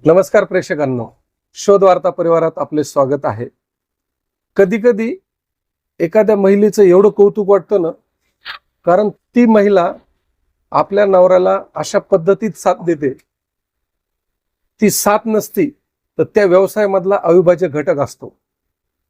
नमस्कार प्रेक्षकांनो, शोध वार्ता परिवारात आपले स्वागत आहे. कधी कधी एखाद्या महिलेचं एवढं कौतुक वाटतं ना, कारण ती महिला आपल्या नवऱ्याला अशा पद्धतीत साथ देते. ती साथ नसती तर त्या व्यवसायामधला अविभाज्य घटक असतो.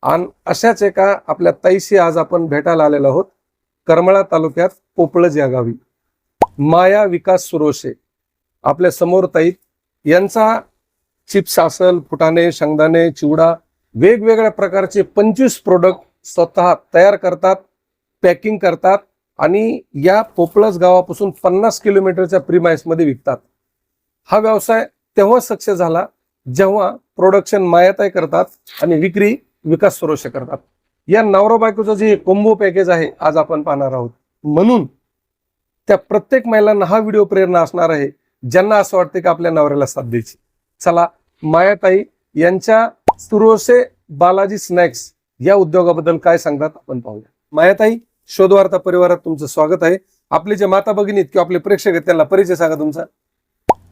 आणि अशाच एका आपल्या ताईशी आज आपण भेटायला आलेलो आहोत. करमाळा तालुक्यात पोपळज या गावी माया विकास सुरोशे आपल्या समोर ताई यांचा चिप्स असेल, फुटाणे, शेंगदाणे, चिवडा, वेगवेगळ्या प्रकारचे 25 प्रोडक्ट स्वतः तयार करतात, पॅकिंग करतात आणि या पोपळज गावापासून 50 किलोमीटरच्या प्रीमाइस मध्ये विकतात. हा व्यवसाय तेव्हा सक्सेस झाला जेव्हा प्रोडक्शन मायाताई करतात आणि विक्री विकास सुरोशे करतात. या नवरा बायकोचं जे कोंबो पॅकेज आहे आज आपण पाहणार आहोत. म्हणून त्या प्रत्येक महिलांना हा व्हिडिओ प्रेरणा असणार आहे ज्यांना असं वाटतं की आपल्या नवऱ्याला साथ द्यायची. चला मायाताई यांच्या सुरोशे बालाजी स्नॅक्स या उद्योगाबद्दल काय सांगतात आपण पाहूया. मायाताई, शोध वार्ता परिवारात तुमचं स्वागत आहे. आपले जे माता भगिनीत किंवा आपले प्रेक्षक आहेत त्यांना परिचय सांगा तुमचा.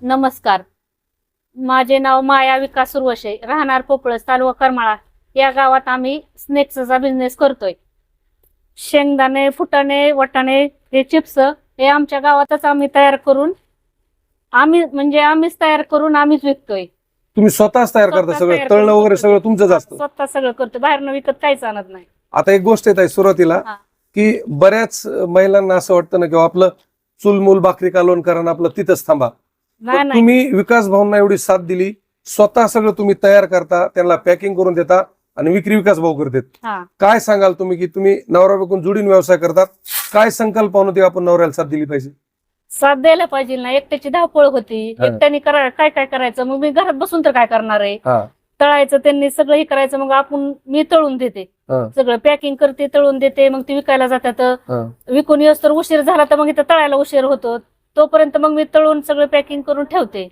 नमस्कार, माझे नाव माया विकास सुरवशे, राहणार पोपळज, तालुका करमाळा या गावात आम्ही स्नॅक्सचा बिझनेस करतोय. शेंगदाणे, फुटाणे, वाटाणे, हे चिप्स हे आमच्या गावातच आम्ही तयार करून आम्हीच तयार करून आम्हीच विकतोय. तुम्ही स्वतःच तयार करता स्वतः सगळं, तयार तळणं करून वगैरे सगळं तुमचंच असतं. स्वतः सगळं करतो, बाहेरनं विकत काहीच आणत नाही. आता एक गोष्ट येत आहे सुरुवातीला हा. की बऱ्याच महिलांना असं वाटतं ना किंवा आपलं चूलमूल भाकरी कालवण करा आपलं तिथंच थांबा. नाही पण नाही, तुम्ही विकास भाऊंना एवढी साथ दिली, स्वतः सगळं तुम्ही तयार करता, त्यांना पॅकिंग करून देता आणि विक्री विकास भाऊ करतात. हा. काय सांगाल तुम्ही की तुम्ही नवरा बायकोन जोडीन व्यवसाय करतात, काय संकल्पना होती आपण नवऱ्याला साथ दिली पाहिजे? साथ द्यायला पाहिजे ना. एकट्याची धावपळ होती, हा. एकट्याने काय काय करायचं, मग मी घरात बसून तर काय करणार आहे. हा, तळायचं त्यांनी सगळं हे करायचं, मग मी तळून देते, हा, सगळं पॅकिंग करते, तळून देते, मग ती विकायला जातात. हा. विकून येऊस तर उशीर झाला तर मग इथं तळायला उशीर होतो, तोपर्यंत मग मी तळून सगळं पॅकिंग करून ठेवते.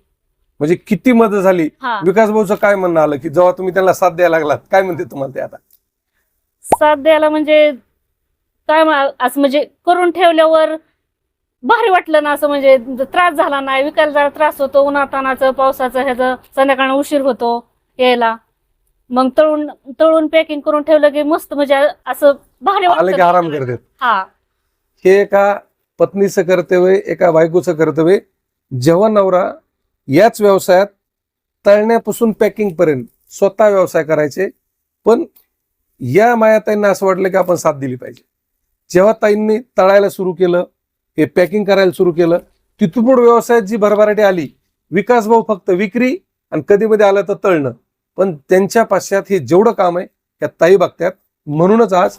म्हणजे किती मदत झाली. हा. विकास भाऊचं काय म्हणणं आलं की जेव्हा तुम्ही त्यांना साथ द्यायला लागलात, काय म्हणते तुम्हाला ते आता? साथ द्यायला म्हणजे असं म्हणजे करून ठेवल्यावर भारी वाटलं ना, असं म्हणजे त्रास झाला नाही. विकायला जरा त्रास होतो, उन्हातानाचं, पावसाचं, ह्याचं संध्याकाळी उशीर होतो यायला. मग तळून पॅकिंग करून ठेवलं की मस्त, म्हणजे असं भारी आलं की आराम करतात. हा. हे एका पत्नीचं कर्तव्य, एका बायकोचं कर्तव्य. जेव्हा नवरा याच व्यवसायात तळण्यापासून पॅकिंग पर्यंत स्वतः व्यवसाय करायचे, पण या मायाताईंना असं वाटलं की आपण साथ दिली पाहिजे. जेव्हा ताईंनी तळायला सुरू केलं, हे पॅकिंग करायला सुरू केलं, तिथून पुढे व्यवसायात जी भरभराटी आली. विकास भाऊ फक्त विक्री आणि कधी मध्ये आलं तर तळणं, पण त्यांच्या पाश्चात हे जेवढं काम आहे त्या ताई बघतात. म्हणूनच आज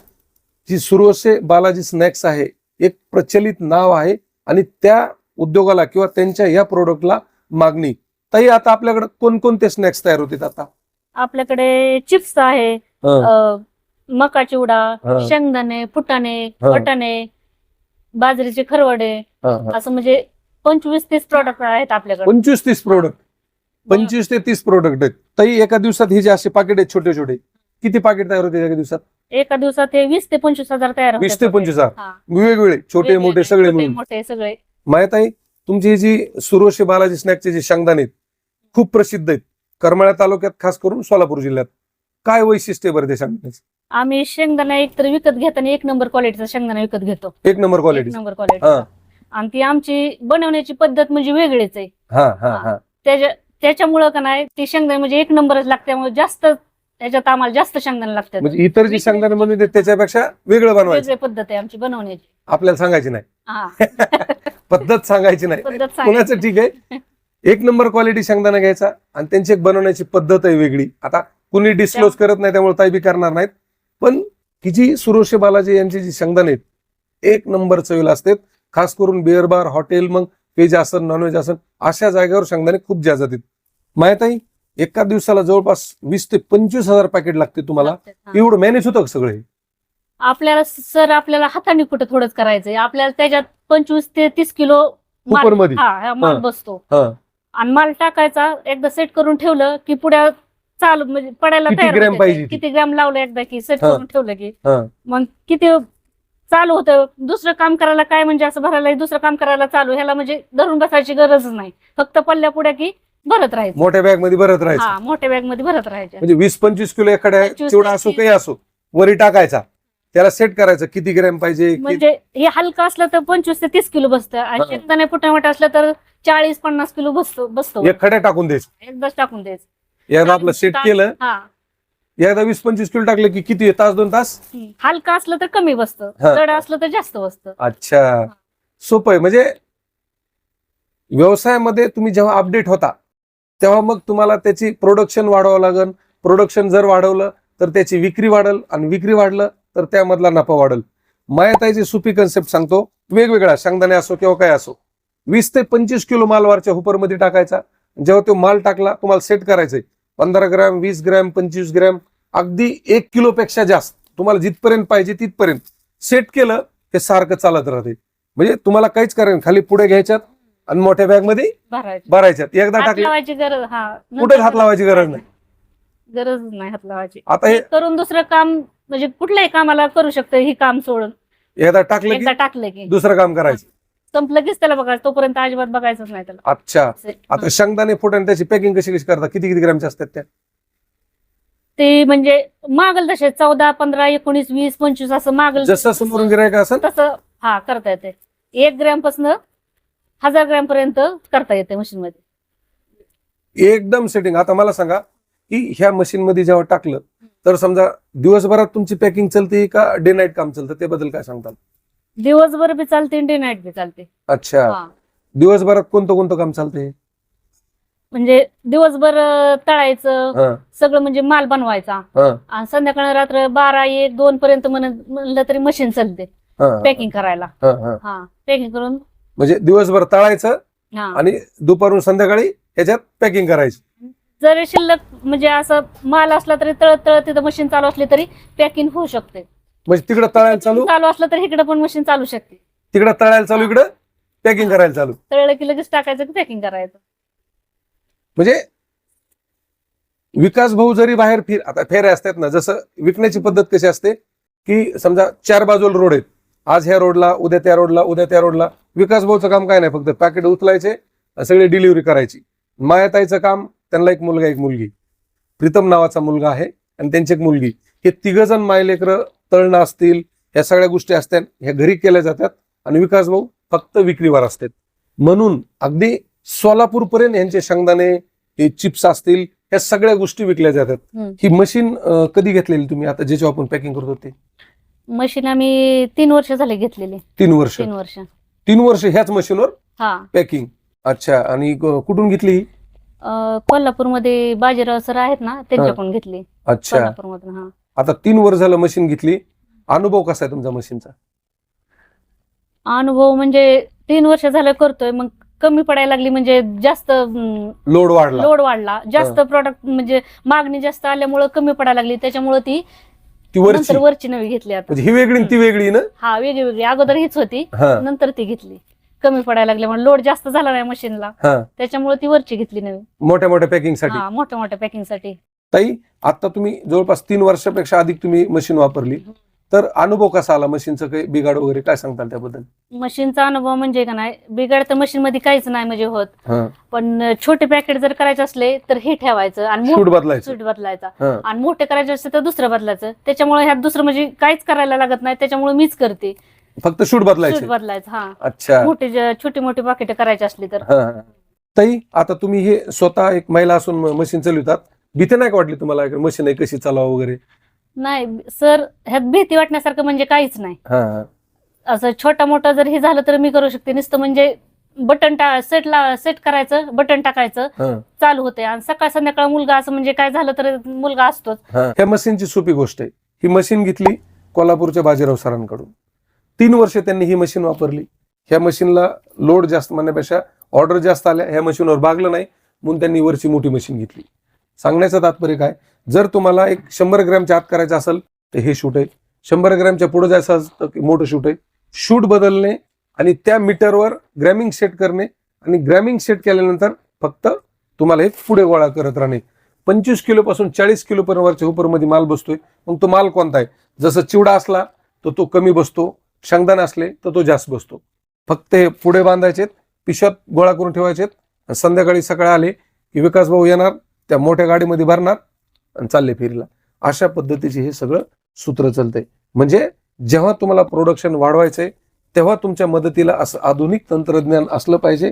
जी सुरोशे बालाजी स्नॅक्स आहे एक प्रचलित नाव आहे आणि त्या उद्योगाला किंवा त्यांच्या या प्रोडक्टला मागणी. ताई, आता आपल्याकडे कोणकोणते स्नॅक्स तयार होतात आता? आपल्याकडे चिप्स आहे, मका चिवडा, शेंगदाणे, फुटाणे, वाटाणे, बाजरीचे खरवडे, असं म्हणजे 25-30 प्रोडक्ट आहेत आपल्याकडे. 25-30 प्रोडक्ट, 25 ते 30 प्रोडक्ट आहेत. ताई, एका दिवसात हे जे असे पाकिट आहेत छोटे छोटे, किती पाकिट तयार होते एका दिवसात? एका दिवसात हे 20 ते 25 हजार तयार 20 ते 25 हजार हा. वेगवेगळे, छोटे मोठे सगळे छोटे मिळून. मोठे सगळे. माहित तुमची ही जी सुरोशे बालाजी स्नॅक्सचे जे शेंगदाणे आहेत खूप प्रसिद्ध आहेत करमाळा तालुक्यात, खास करून सोलापूर जिल्ह्यात. काय वैशिष्ट्य आहे बरं ते शेंगदाण्याचं? आम्ही शेंगदाणा एकतर विकत घेताना 1 नंबर क्वालिटीचा शेंगदाणा विकत घेतो. 1 नंबर क्वालिटी. 1 number quality. आणि ती आमची बनवण्याची पद्धत म्हणजे वेगळीच आहे. त्याच्यामुळं का नाही, ती शेंगदाणे म्हणजे 1 नंबरच लागते, त्यामुळे जास्त त्याच्यात आम्हाला जास्त शेंगदाणे लागतात. म्हणजे इतर जे शेंगदाणे बनवते त्याच्यापेक्षा वेगळं बनवायचं. वेगळी पद्धत आहे आमची बनवण्याची. आपल्याला सांगायची नाही, हा. पद्धत सांगायची नाही. पद्धत कोणाचं ठीक आहे, 1 नंबर क्वालिटी शेंगदाणा घ्यायचा आणि त्यांची एक बनवण्याची पद्धत आहे वेगळी. आता कुणी डिस्क्लोज करत नाही त्यामुळे ताई बी करणार नाहीत, पण ही जी सुरोशे बालाजी यांची जी शेंगदाणे आहेत 1 नंबर चवीला असतात. खास करून बिअर बार, हॉटेल, मग व्हेज असन नॉनव्हेज असन अशा जागेवर शेंगदाणे खूप जास्त आहेत. माहिती एका दिवसाला जवळपास 20 ते 25 हजार पॅकेट लागते तुम्हाला. हा. एवढं मॅनेज होतं सगळे? आपल्याला हाताने कुठं थोडंच करायचंय. आपल्याला त्याच्यात 25 ते 30 किलो कुपर मध्ये माल बसतो. हा. आणि माल टाकायचा, एकदा सेट करून ठेवलं की पुढे चालू म्हणजे पडायला किती तयार ग्रॅम होते. पाहिजे? किती ग्रॅम लावलं एकदा की सेट हा. करून ठेवलं की हा. मग किती चालू होतं. दुसरं काम करायला काय म्हणजे असं भरायला दुसरं काम करायला चालू, ह्याला म्हणजे धरून बसायची गरजच नाही. फक्त पल्ल्या पुढ्या की भरत राहायचं. मोठ्या बॅग मध्ये भरत राहायचं. हा, मोठ्या बॅग मध्ये भरत राहायचे. म्हणजे 20-25 किलो एखाद्या 25 चिवडा असो काही असो वरी टाकायचा, त्याला सेट करायचं किती ग्रॅम पाहिजे. म्हणजे हे हलकं असलं तर 25 ते 30 किलो बसतं आणि हा. शेंगदाणे फुटामट असलं तर 40-50 किलो बसतो. एक खड्या टाकून द्यायचं. एकदाच टाकून द्यायचं. एकदा आपलं सेट केलं, हा, एकदा 20-25 किलो टाकलं की किती तास 2 तास. हलकं असलं तर कमी बसतं, हा. जड असलं तर जास्त बसतं. अच्छा, सोपं आहे. म्हणजे व्यवसायामध्ये तुम्ही जेव्हा अपडेट होता तेव्हा मग तुम्हाला त्याची प्रोडक्शन वाढवावं लागेल. प्रोडक्शन जर वाढवलं तर त्याची विक्री वाढेल आणि विक्री वाढलं तर त्यामधला नफा वाढेल. मायाताईची सोपी कन्सेप्ट सांगतो. वेगवेगळा शेंगदाणे असो किंवा काय असो, 20 ते 25 किलो माल वरच्या हुपरमध्ये टाकायचा. जेव्हा तो माल टाकला तुम्हाला सेट करायचंय 15 ग्रॅम, 20 ग्रॅम, 25 ग्रॅम, अगदी 1 किलो पेक्षा जास्त तुम्हाला जिथपर्यंत पाहिजे तिथपर्यंत सेट केलं हे सारखं चालत राहते. म्हणजे तुम्हाला काहीच करायचं, खाली पुढे घ्यायच्यात आणि मोठ्या बॅग मध्ये भरायचं. भरायच्यात. एकदा हात टाकले लावायची गरज, हा, कुठेच हात लावायची गरज नाही. गरज नाही हात लावायची. आता हे करून दुसरं काम म्हणजे कुठल्याही कामाला करू शकतं ही काम सोडून. एकदा टाकलं एकदा की टाकलं की दुसरं काम करायचं. संपलं कीच त्याला बघायचं, तोपर्यंत अजिबात बघायचंच नाही त्याला. अच्छा, असं. आता शेंगदाणे फुटाणे त्याची पॅकिंग कशी कशी करता, किती किती ग्रॅमचे असतात त्या? ते म्हणजे मागल तसे 14, 15, 19, 20, 25 असं मागल जसं समोरून गिरायक असेल तसं हा करता येते. 1 ग्रॅम पासून 1000 ग्रॅम पर्यंत करता येते मशीन मध्ये. एकदम सेटिंग. आता मला सांगा की ह्या मशीन मध्ये जेव्हा टाकलं तर समजा दिवसभरात तुमची पॅकिंग चलते का डे नाईट काम चालतं, ते बद्दल काय सांगताल? दिवसभर बी चालते, डे नाईट बी चालते. अच्छा, हा. दिवसभरात कोणतं कोणतं काम चालतंय? म्हणजे दिवसभर तळायचं हा, सगळं, म्हणजे माल बनवायचा हा, आणि संध्याकाळी रात्र 12, 1, 2 पर्यंत म्हणलं तरी मशीन चालते हा, पॅकिंग करायला. हा, हा. हा, पॅकिंग करून म्हणजे दिवसभर तळायचं हा. आणि दुपारून संध्याकाळी ह्याच्यात पॅकिंग करायची. जरी शिल्लक म्हणजे असं माल असला तरी तळत तळत तिथं मशीन चालू असली तरी पॅकिंग होऊ शकते. म्हणजे तिकडं तळायला चालू, चालू असलं तर इकडे पण मशीन चालू शकते. तिकडं तळायला चालू, इकडं पॅकिंग करायला चालू. तळलं की लगेच टाकायचं की पॅकिंग करायचं. म्हणजे विकास भाऊ जरी बाहेर आता फेऱ्या असतात ना, जसं विकण्याची पद्धत कशी असते की समजा 4 बाजूला रोड आहेत, आज ह्या रोडला, उद्या त्या रोडला, उद्या त्या रोडला. विकास भाऊचं काम काय नाही, फक्त पॅकेट उचलायचे आणि सगळी डिलिव्हरी करायची. मायाताईचं काम, त्यांना एक मुलगा एक मुलगी, प्रीतम नावाचा मुलगा आहे आणि त्यांची एक मुलगी, हे 3 जण मायलेकर तळणं असतील, ह्या सगळ्या गोष्टी असतात ह्या घरी केल्या जातात आणि विकास भाऊ फक्त विक्रीवर असतात. म्हणून अगदी सोलापूर पर्यंत यांचे शेंगदाणे, हे चिप्स असतील, ह्या सगळ्या गोष्टी विकल्या जातात. ही मशीन कधी घेतलेली तुम्ही, आता ज्याची आपण पॅकिंग करत होते? मशीन आम्ही 3 वर्ष झाले घेतलेली. 3 वर्ष. 3 वर्ष. 3 वर्ष ह्याच मशीनवर हा. पॅकिंग. अच्छा, आणि कुठून घेतली ही? कोल्हापूरमध्ये बाजीराव सर आहेत ना, त्यांच्याकडून घेतली. अच्छा, कोल्हापूरमधून. हा. आता 3 वर्ष झालं मशीन घेतली. अनुभव कसा आहे तुमचा मशीनचा? अनुभव म्हणजे 3 वर्ष झालं करतोय, मग कमी पडायला लागली, म्हणजे जास्त लोड वाढला, जास्त प्रॉडक्ट म्हणजे मागणी जास्त आल्यामुळे कमी पडायला लागली, त्याच्यामुळे ती वरची नंतर वरची नवी घेतली. आता म्हणजे ही वेगळी आणि ती वेगळी ना? हा, वेगळी वेगळी. अगोदर हीच होती, हा, नंतर ती घेतली. कमी पडायला लागले म्हणून, लोड जास्त झाला नाही मशीनला, हा. त्याच्यामुळे ती वरची घेतली नवी. मोठ्या मोठ्या पॅकिंग साठी. हा, मोठ्या मोठ्या पॅकिंग साठी. ताई, आता तुम्ही जवळपास 3 वर्षापेक्षा अधिक तुम्ही मशीन वापरली, तर अनुभव कसा आला? मशीनचं काही बिघाड वगैरे काय सांगताल त्याबद्दल? मशीनचा अनुभव म्हणजे का नाही, बिघाड तर मशीन मध्ये काहीच नाही म्हणजे होत, हा, पण छोटे पॅकेट जर करायचे असले तर हे ठेवायचं आणि सूट बदलायचं. सूट बदलायचा, हा, आणि मोठे करायचे असले तर दुसरं बदलायचं. त्याच्यामुळे ह्यात दुसरं म्हणजे काहीच करायला लागत नाही, त्याच्यामुळे मीच करते. फक्त शूट सूट बदलायचं. बदलायचं. हा, अच्छा. छोटी मोठी पाकिट करायची असली तर. हा, हा. ताई, आता तुम्ही हे स्वतः एक महिला असून मशीन चालवतात, भीती नाही का वाटली तुम्हाला मशीन आहे कशी चालावं वगैरे? नाही सर, ह्यात भीती वाटण्यासारखं म्हणजे काहीच नाही. हा, हा. असं छोटा मोठा जर हे झालं तर मी करू शकते. नुसतं म्हणजे बटन सेट करायचं, बटन टाकायचं, हा, चालू होते. आणि सकाळ संध्याकाळ मुलगा असं म्हणजे काय झालं तर मुलगा असतोच. हा. ह्या मशीनची सोपी गोष्ट आहे. ही मशीन घेतली कोल्हापूरच्या बाजीराव सरांकडून. 3 वर्ष त्यांनी ही मशीन वापरली. ह्या मशीनला लोड जास्त म्हणण्यापेक्षा ऑर्डर जास्त आल्या, ह्या मशीनवर भागलं नाही म्हणून त्यांनी वरची मोठी मशीन घेतली. सांगण्याचं तात्पर्य काय, जर तुम्हाला एक 100 ग्रॅमच्या आत करायचं असेल तर हे शूट आहे, 100 ग्रॅमच्या पुढे जायचं असेल तर मोठं शूट आहे. शूट बदलणे आणि त्या मीटरवर ग्रॅमिंग सेट करणे, आणि ग्रॅमिंग सेट केल्यानंतर फक्त तुम्हाला एक पुढे गोळा करत राहणे. 25 किलो पासून 40 किलो पर्यंतच्या उपरमध्ये माल बसतोय. मग तो माल कोणता आहे? जसं चिवडा असला तर तो कमी बसतो, शेंगदाणे असले तर तो जास्त बसतो. फक्त हे पुढे बांधायचे, पिशव्यात गोळा करून ठेवायचे, संध्याकाळी सकाळी आले की विकास भाऊ येणार, त्या मोठ्या गाडीमध्ये भरणार आणि चालले फेरीला. अशा पद्धतीचे हे सगळं सूत्र चालतंय. म्हणजे जेव्हा तुम्हाला प्रोडक्शन वाढवायचंय तेव्हा तुमच्या मदतीला असं आधुनिक तंत्रज्ञान असलं पाहिजे,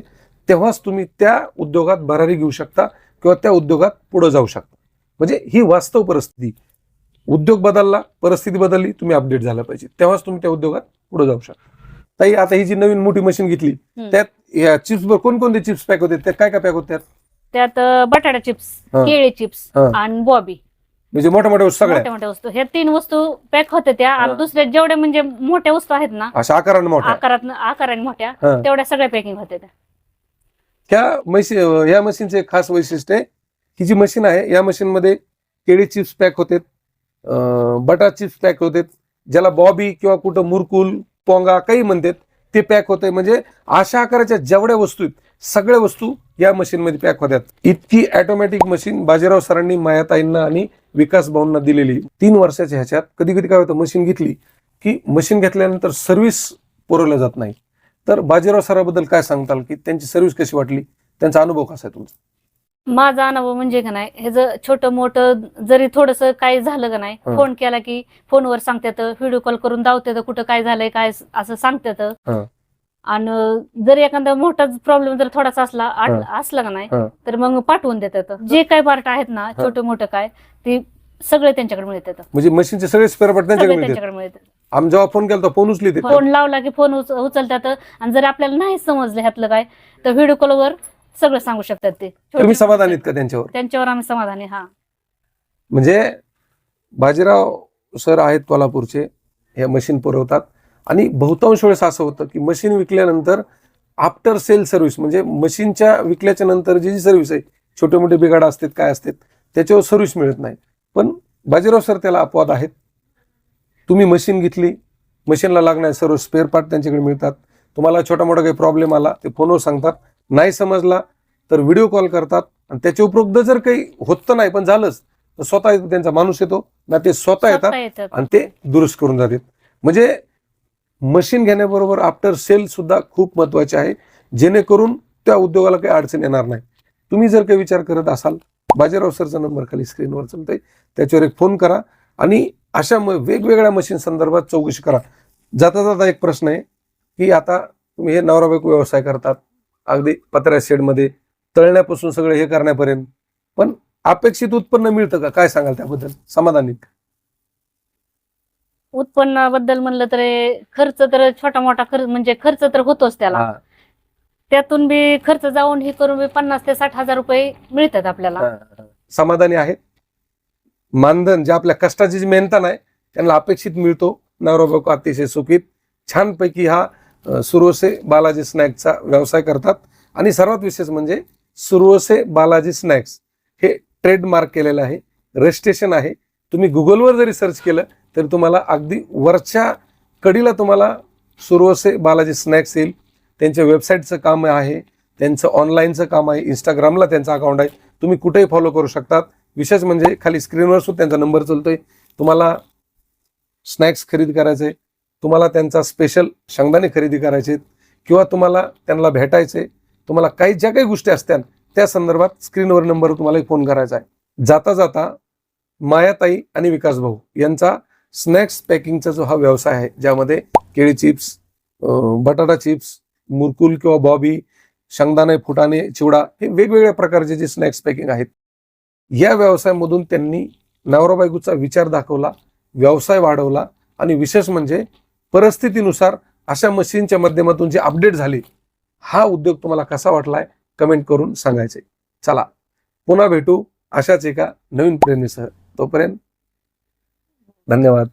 तेव्हाच तुम्ही त्या उद्योगात भरारी घेऊ शकता किंवा त्या उद्योगात पुढे जाऊ शकता. म्हणजे ही वास्तव परिस्थिती. उद्योग बदलला, परिस्थिती बदलली, तुम्ही अपडेट झाला पाहिजे, तेव्हाच तुम्ही त्या उद्योगात पुढे जाऊ शकता. ताई, आता ही जी नवीन मोठी मशीन घेतली त्यात या चिप्स वर कोणकोणते चिप्स पॅक होते, त्यात काय काय पॅक होते? त्यात बटाटा चिप्स, हा. केळी चिप्स हा. आणि बॉबी, म्हणजे मोठ्या मोठ्या वस्तू सगळ्या मोठ्या मोठ्या वस्तू, ह्या 3 वस्तू पॅक होत्या त्या. आणि हा. दुसऱ्या जेवढ्या म्हणजे मोठ्या वस्तू आहेत ना, अशा आकाराने मोठ्या, आकाराने मोठ्या, हा. तेवढ्या सगळ्या पॅकिंग होत्या त्या. या मशीनचे एक खास वैशिष्ट्य आहे, ही जी मशीन आहे या मशीन मध्ये केळी चिप्स पॅक होते, बटाटा चिप्स पॅक होते, ज्याला बॉबी किंवा कुठं मुरकुल, पोंगा काही म्हणतात ते पॅक होते. म्हणजे अशा आकाराच्या जेवढ्या वस्तू आहेत सगळ्या वस्तू या मशीन मध्ये पॅक होत्यात. इतकी ऑटोमॅटिक मशीन बाजीराव सरांनी मायाताईंना आणि विकास भाऊंना दिलेली. 3 वर्षाच्या ह्याच्यात कधी कधी काय होतं, मशीन घेतली की मशीन घेतल्यानंतर सर्व्हिस पुरवल्या जात नाही. तर बाजीराव सराबद्दल काय सांगताल, की त्यांची सर्व्हिस कशी वाटली, त्यांचा अनुभव कसा आहे तुमचा? माझा अनुभव म्हणजे का नाही, हे जर छोटं मोठं जरी थोडस काही झालं का नाही, हा. फोन केला की फोनवर सांगतात, व्हिडिओ कॉल करून दावतात कुठं काय झालंय काय असं सांगतात. हा. आणि जर एखादा मोठा प्रॉब्लेम जर थोडासा असला का नाही, हा. तर मग पाठवून देतात. जे काय पार्ट आहेत ना, छोटं मोठं काय, ते सगळे त्यांच्याकडे मिळतात. म्हणजे मशीनचे सगळे स्पेअर पार्ट त्यांच्याकडे मिळतात. त्यांच्याकडे मिळतात. आम्ही जेव्हा फोन केला फोन उचली ते. फोन लावला की फोन उचलतात. आणि जर आपल्याला नाही समजलं ह्यातलं काय, तर व्हिडिओ कॉलवर सगळं सांगू शकतात ते. तुम्ही समाधानी आहेत का त्यांच्यावर? त्यांच्यावर आम्ही समाधानी. हा, म्हणजे बाजीराव सर आहेत कोल्हापूरचे, हे मशीन पुरवतात. आणि बहुतांश वेळेस असं होतं की मशीन विकल्यानंतर आफ्टर सेल सर्व्हिस, म्हणजे मशीनच्या विकल्याच्या नंतर जी सर्व्हिस आहे, छोटे मोठे बिघाड असतात काय असतात त्याच्यावर सर्व्हिस मिळत नाही. पण बाजीराव सर त्याला अपवाद आहेत. तुम्ही मशीन घेतली, मशीनला लागणारे सर्व स्पेअर पार्ट त्यांच्याकडे मिळतात. तुम्हाला छोटा मोठा काही प्रॉब्लेम आला ते फोनवर सांगतात, नाही समजला तर व्हिडिओ कॉल करतात. आणि त्याच्या उपरोक्त जर काही होत नाही पण झालंच तर स्वतः त्यांचा माणूस येतो ना, ते स्वतः येतात आणि ते दुरुस्त करून जातात. म्हणजे मशीन घेण्याबरोबर आफ्टर सेल सुद्धा खूप महत्वाचे आहे, जेणेकरून त्या उद्योगाला काही अडचण येणार नाही. तुम्ही जर काही विचार करत असाल, बाजीराव सरचा नंबर खाली स्क्रीनवर चालतोय, त्याच्यावर एक फोन करा आणि अशा वेगवेगळ्या मशीन संदर्भात चौकशी करा. जाता जाता एक प्रश्न आहे की आता तुम्ही हे नवरा बायको व्यवसाय करतात, अगदी पत्र्या शेडमध्ये तळण्यापासून सगळं हे करण्यापर्यंत, पण अपेक्षित उत्पन्न मिळतं का? काय सांगाल त्याबद्दल? समाधानी? उत्पन्नाबद्दल म्हणलं तर खर्च तर छोटा मोठा खर्च म्हणजे खर्च तर होतोच त्याला. त्यातून बी खर्च जाऊन हे करून 50 ते 60 हजार रुपये मिळतात आपल्याला. समाधानी आहेत. मानधन जे आपल्या कष्टाची जी मेहनत आहे त्यांना अपेक्षित मिळतो. नवरा बायको अतिशय सुखीत छानपैकी हा सुरवसे बालाजी स्नॅक्सचा व्यवसाय करतात. आणि सर्वात विशेष म्हणजे सुरवसे बालाजी स्नॅक्स हे ट्रेडमार्क केलेलं आहे, रजिस्ट्रेशन आहे. तुम्ही गुगलवर जरी सर्च केलं तरी तुम्हाला अगदी वरच्या कडीला तुम्हाला सुरवसे बालाजी स्नॅक्स येईल. त्यांच्या वेबसाईटचं काम आहे, त्यांचं ऑनलाईनचं काम आहे, इंस्टाग्रामला त्यांचा अकाउंट आहे, तुम्ही कुठेही फॉलो करू शकतात. विशेष म्हणजे खाली स्क्रीनवर सुद्धा त्यांचा नंबर चालतोय. तुम्हाला स्नॅक्स खरेदी करायचे, तुम्हाला त्यांचा स्पेशल शेंगदाणे खरेदी करायचे किंवा तुम्हाला त्यांना भेटायचे, तुम्हाला काही ज्या काही गोष्टी असतात त्या संदर्भात स्क्रीनवर नंबर तुम्हाला फोन करायचा आहे. जाता जाता मायाताई आणि विकास भाऊ यांचा स्नॅक्स पॅकिंगचा जो हा व्यवसाय आहे, ज्यामध्ये केळी चिप्स, बटाटा चिप्स, मुरकुल किंवा बॉबी, शेंगदाणे, फुटाणे, चिवडा, हे वेगवेगळ्या प्रकारचे जे स्नॅक्स पॅकिंग आहेत, या व्यवसायामधून त्यांनी नवरा बायकोचा विचार दाखवला, व्यवसाय वाढवला. आणि विशेष म्हणजे परिस्थितीनुसार अशा मशीनच्या माध्यमातून जे अपडेट झाले, हा उद्योग तुम्हाला कसा वाटलाय कमेंट करून सांगायचे. चला पुन्हा भेटू अशाच एका नवीन प्रेरणेसह. तोपर्यंत धन्यवाद.